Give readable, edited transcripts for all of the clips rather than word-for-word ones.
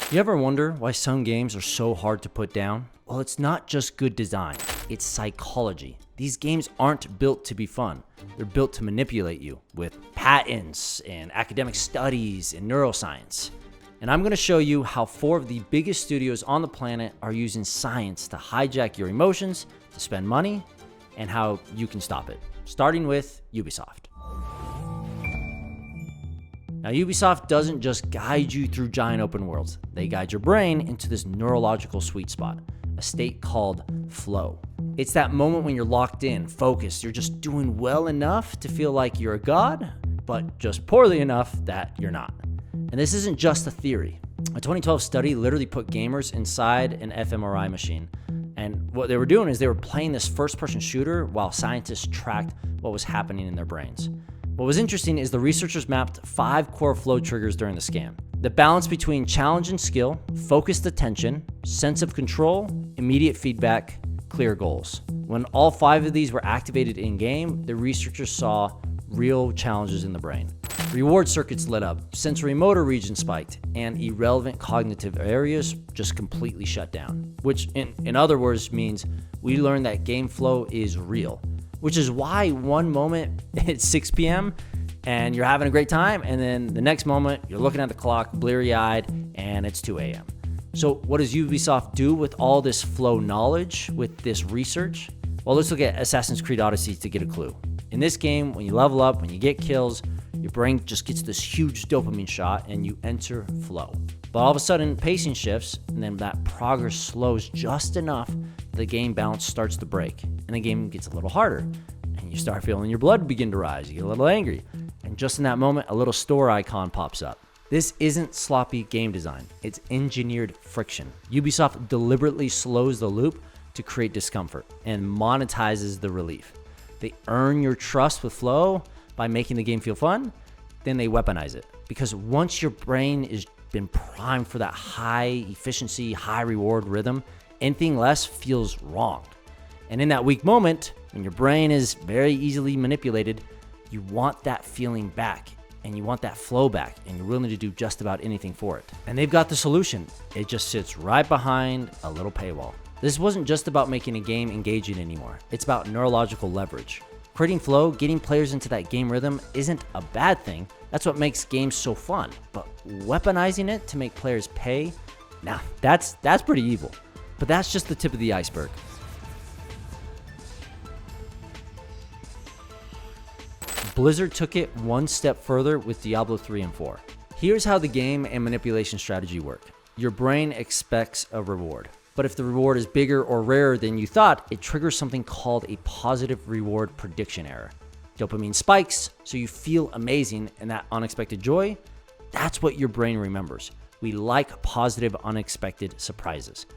You ever wonder why some games are so hard to put down? Well, it's not just good design, it's psychology. These games aren't built to be fun. They're built to manipulate you with patents and academic studies and neuroscience. And I'm going to show you how 4 of the biggest studios on the planet are using science to hijack your emotions, to spend money, and how you can stop it. Starting with Ubisoft. Now, Ubisoft doesn't just guide you through giant open worlds. They guide your brain into this neurological sweet spot, a state called flow. It's that moment when you're locked in, focused, you're just doing well enough to feel like you're a god, but just poorly enough that you're not. And this isn't just a theory. A 2012 study literally put gamers inside an fMRI machine. And what they were doing is they were playing this first-person shooter while scientists tracked what was happening in their brains. What was interesting is the researchers mapped 5 core flow triggers during the scan. The balance between challenge and skill, focused attention, sense of control, immediate feedback, clear goals. When all 5 of these were activated in-game, the researchers saw real challenges in the brain. Reward circuits lit up, sensory motor regions spiked, and irrelevant cognitive areas just completely shut down. Which in other words means we learned that game flow is real. Which is why one moment it's 6 p.m. and you're having a great time, and then the next moment you're looking at the clock, bleary-eyed, and it's 2 a.m. So what does Ubisoft do with all this flow knowledge, with this research? Well, let's look at Assassin's Creed Odyssey to get a clue. In this game, when you level up, when you get kills, your brain just gets this huge dopamine shot and you enter flow. But all of a sudden, pacing shifts, and then that progress slows just enough the game balance starts to break, and the game gets a little harder, and you start feeling your blood begin to rise, you get a little angry, and just in that moment, a little store icon pops up. This isn't sloppy game design, it's engineered friction. Ubisoft deliberately slows the loop to create discomfort and monetizes the relief. They earn your trust with flow by making the game feel fun, then they weaponize it. Because once your brain has been primed for that high efficiency, high reward rhythm, anything less feels wrong. And in that weak moment, when your brain is very easily manipulated, you want that feeling back and you want that flow back, and you're willing to do just about anything for it. And they've got the solution. It just sits right behind a little paywall. This wasn't just about making a game engaging anymore. It's about neurological leverage. Creating flow, getting players into that game rhythm isn't a bad thing. That's what makes games so fun. But weaponizing it to make players pay, now that's pretty evil. But that's just the tip of the iceberg. Blizzard took it one step further with Diablo 3 and 4. Here's how the game and manipulation strategy work. Your brain expects a reward. But if the reward is bigger or rarer than you thought, it triggers something called a positive reward prediction error. Dopamine spikes, so you feel amazing, and that unexpected joy, that's what your brain remembers. We like positive, unexpected surprises.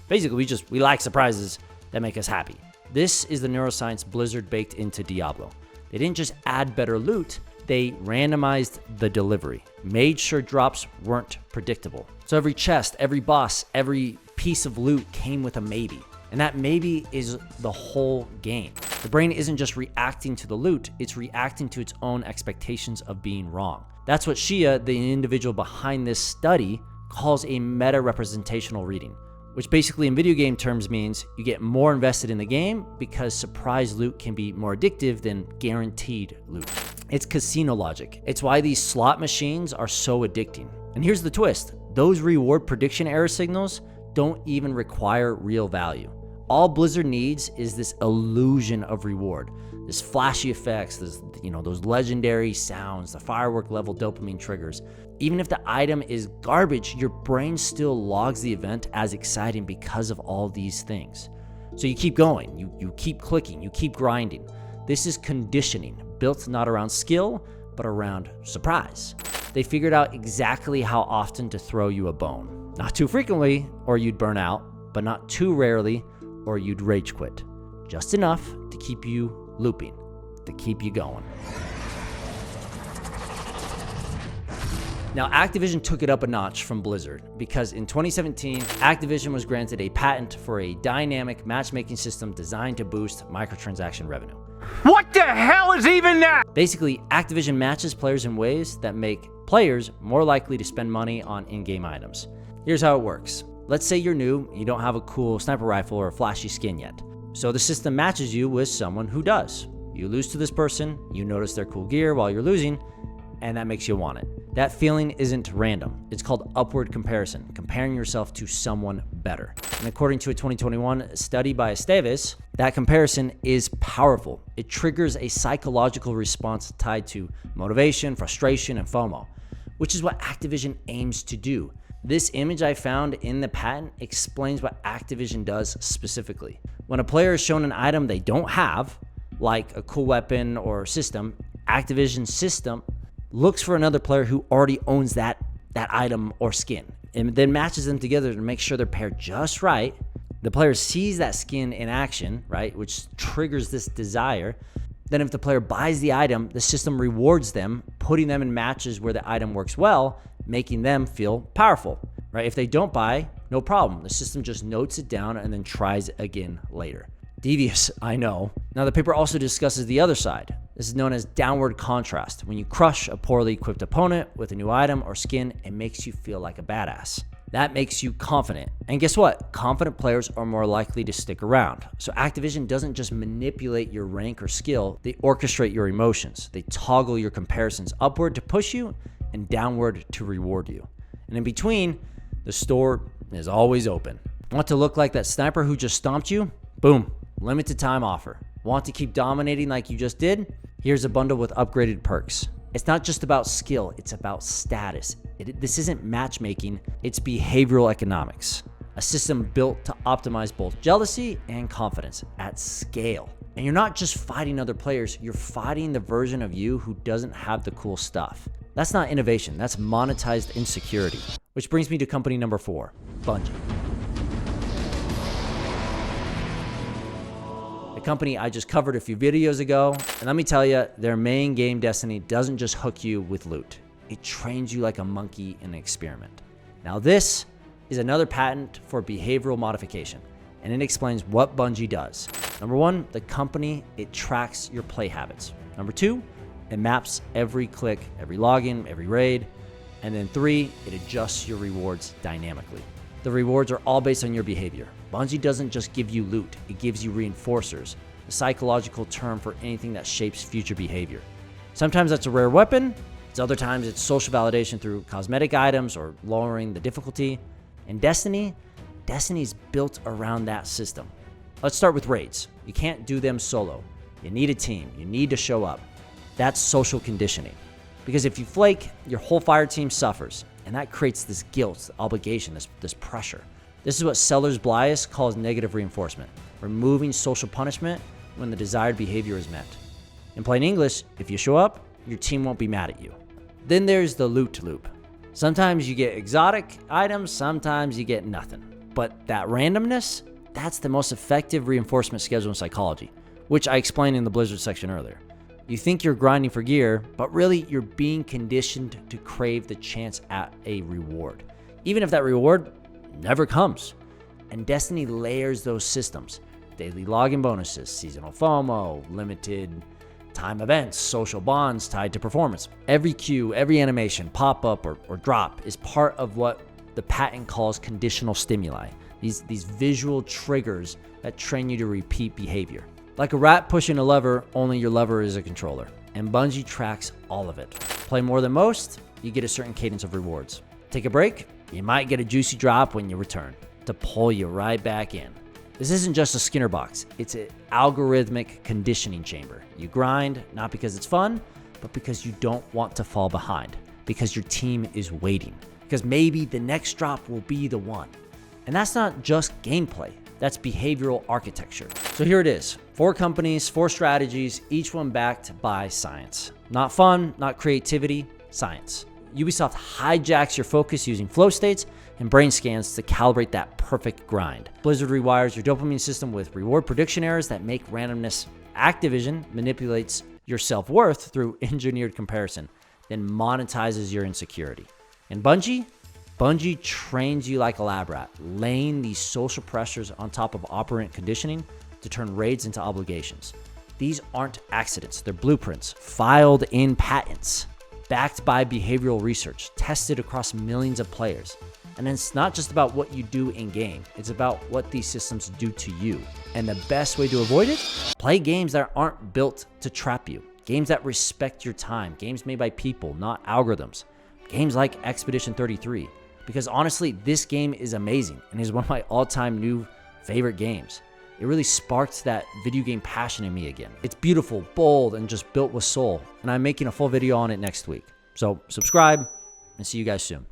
Basically, we like surprises that make us happy. This is the neuroscience Blizzard baked into Diablo. They didn't just add better loot, they randomized the delivery, made sure drops weren't predictable. So every chest, every boss, every piece of loot came with a maybe. And that maybe is the whole game. The brain isn't just reacting to the loot, it's reacting to its own expectations of being wrong. That's what Shia, the individual behind this study, calls a meta-representational reading, which basically in video game terms means you get more invested in the game because surprise loot can be more addictive than guaranteed loot. It's casino logic. It's why these slot machines are so addicting. And here's the twist. Those reward prediction error signals don't even require real value. All Blizzard needs is this illusion of reward, this flashy effects, those legendary sounds, the firework level dopamine triggers. Even if the item is garbage, your brain still logs the event as exciting because of all these things. So you keep going, you keep clicking, you keep grinding. This is conditioning, built not around skill, but around surprise. They figured out exactly how often to throw you a bone. Not too frequently, or you'd burn out, but not too rarely, or you'd rage quit. Just enough to keep you looping, to keep you going. Now, Activision took it up a notch from Blizzard because in 2017, Activision was granted a patent for a dynamic matchmaking system designed to boost microtransaction revenue. What the hell is even that? Basically, Activision matches players in ways that make players more likely to spend money on in-game items. Here's how it works. Let's say you're new, you don't have a cool sniper rifle or a flashy skin yet. So the system matches you with someone who does. You lose to this person, you notice their cool gear while you're losing, and that makes you want it. That feeling isn't random. It's called upward comparison, comparing yourself to someone better. And according to a 2021 study by Estevez, that comparison is powerful. It triggers a psychological response tied to motivation, frustration, and FOMO, which is what Activision aims to do. This image I found in the patent explains what Activision does specifically. When a player is shown an item they don't have, like a cool weapon or system, Activision's system looks for another player who already owns that item or skin and then matches them together to make sure they're paired just right. The player sees that skin in action, right, which triggers this desire. Then if the player buys the item, the system rewards them, putting them in matches where the item works well, making them feel powerful, right? If they don't buy, no problem. The system just notes it down and then tries again later. Devious, I know. Now, the paper also discusses the other side. This is known as downward contrast. When you crush a poorly equipped opponent with a new item or skin, it makes you feel like a badass. That makes you confident. And guess what? Confident players are more likely to stick around. So Activision doesn't just manipulate your rank or skill, they orchestrate your emotions. They toggle your comparisons upward to push you and downward to reward you. And in between, the store is always open. Want to look like that sniper who just stomped you? Boom, limited time offer. Want to keep dominating like you just did? Here's a bundle with upgraded perks. It's not just about skill, it's about status. This isn't matchmaking, it's behavioral economics. A system built to optimize both jealousy and confidence at scale. And you're not just fighting other players, you're fighting the version of you who doesn't have the cool stuff. That's not innovation, that's monetized insecurity. Which brings me to company number 4, Bungie. The company I just covered a few videos ago, and let me tell you, their main game, Destiny, doesn't just hook you with loot. It trains you like a monkey in an experiment. Now this is another patent for behavioral modification, and it explains what Bungie does. Number 1, the company, it tracks your play habits. Number 2, it maps every click, every login, every raid. And then 3, it adjusts your rewards dynamically. The rewards are all based on your behavior. Bungie doesn't just give you loot, it gives you reinforcers, a psychological term for anything that shapes future behavior. Sometimes that's a rare weapon, other times it's social validation through cosmetic items or lowering the difficulty. And Destiny's built around that system. Let's start with raids. You can't do them solo. You need a team, you need to show up. That's social conditioning. Because if you flake, your whole fire team suffers. And that creates this guilt, obligation, this pressure. This is what Sellers Blias calls negative reinforcement, removing social punishment when the desired behavior is met. In plain English, if you show up, your team won't be mad at you. Then there's the loot loop. Sometimes you get exotic items, sometimes you get nothing. But that randomness, that's the most effective reinforcement schedule in psychology, which I explained in the Blizzard section earlier. You think you're grinding for gear, but really you're being conditioned to crave the chance at a reward, even if that reward never comes. And Destiny layers those systems. Daily login bonuses, seasonal FOMO, limited time events, social bonds tied to performance. Every queue, every animation, pop-up or drop is part of what the patent calls conditional stimuli. These visual triggers that train you to repeat behavior. Like a rat pushing a lever, only your lever is a controller. And Bungie tracks all of it. Play more than most, you get a certain cadence of rewards. Take a break, you might get a juicy drop when you return to pull you right back in. This isn't just a Skinner box, it's an algorithmic conditioning chamber. You grind, not because it's fun, but because you don't want to fall behind, because your team is waiting, because maybe the next drop will be the one. And that's not just gameplay, that's behavioral architecture. So here it is, 4 companies, 4 strategies, each one backed by science. Not fun, not creativity, science. Ubisoft hijacks your focus using flow states and brain scans to calibrate that perfect grind. Blizzard rewires your dopamine system with reward prediction errors that make randomness. Activision manipulates your self-worth through engineered comparison, then monetizes your insecurity. And Bungie trains you like a lab rat, laying these social pressures on top of operant conditioning to turn raids into obligations. These aren't accidents. They're blueprints, filed in patents, backed by behavioral research, tested across millions of players. And it's not just about what you do in game. It's about what these systems do to you. And the best way to avoid it? Play games that aren't built to trap you. Games that respect your time. Games made by people, not algorithms. Games like Expedition 33. Because honestly, this game is amazing and is one of my all-time new favorite games. It really sparked that video game passion in me again. It's beautiful, bold, and just built with soul. And I'm making a full video on it next week. So subscribe and see you guys soon.